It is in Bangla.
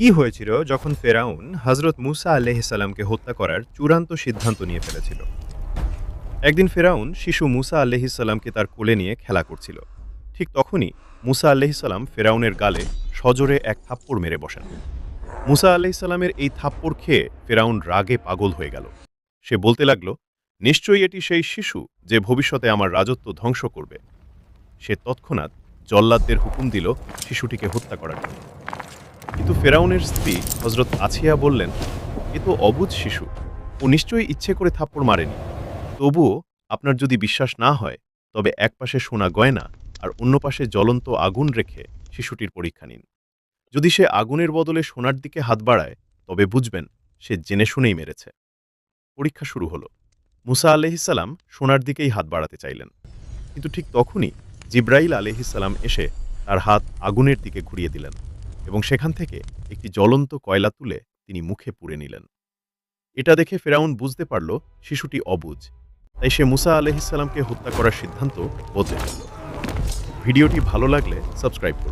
কি হয়েছিল যখন ফেরাউন হজরত মুসা আলাইহিসসালামকে হত্যা করার চূড়ান্ত সিদ্ধান্ত নিয়ে ফেলেছিল? একদিন ফেরাউন শিশু মুসা আলাইহিসসালামকে তার কোলে নিয়ে খেলা করছিল। ঠিক তখনই মুসা আলাইহিসসালাম ফেরাউনের গালে সজোরে এক থাপ্পড় মেরে বসেন। মুসা আলাইহিসসালামের এই থাপ্পড় খেয়ে ফেরাউন রাগে পাগল হয়ে গেল। সে বলতে লাগল, নিশ্চয়ই এটি সেই শিশু যে ভবিষ্যতে আমার রাজত্ব ধ্বংস করবে। সে তৎক্ষণাৎ জল্লাদদের হুকুম দিল শিশুটিকে হত্যা করার জন্য। কিন্তু ফেরাউনের স্ত্রী হজরত আছিয়া বললেন, এ তো অবুঝ শিশু, ও নিশ্চয়ই ইচ্ছে করে থাপ্পড় মারেনি। তবুও আপনার যদি বিশ্বাস না হয়, তবে এক পাশে সোনা গয়না আর অন্য পাশে জ্বলন্ত আগুন রেখে শিশুটির পরীক্ষা নিন। যদি সে আগুনের বদলে সোনার দিকে হাত বাড়ায়, তবে বুঝবেন সে জেনে শুনেই মেরেছে। পরীক্ষা শুরু হলো। মুসা আলাইহিসসালাম সোনার দিকেই হাত বাড়াতে চাইলেন, কিন্তু ঠিক তখনই জিব্রাইল আলাইহিসসালাম এসে তার হাত আগুনের দিকে ঘুরিয়ে দিলেন এবং সেখান থেকে একটি জ্বলন্ত কয়লা তুলে তিনি মুখে পুরে নিলেন। এটা দেখে ফেরাউন বুঝতে পারল শিশুটি অবুঝ, তাই সে মুসা আলাইহিসসালামকে হত্যা করার সিদ্ধান্ত বদলে ফেলল। ভিডিওটি ভালো লাগলে সাবস্ক্রাইব করুন।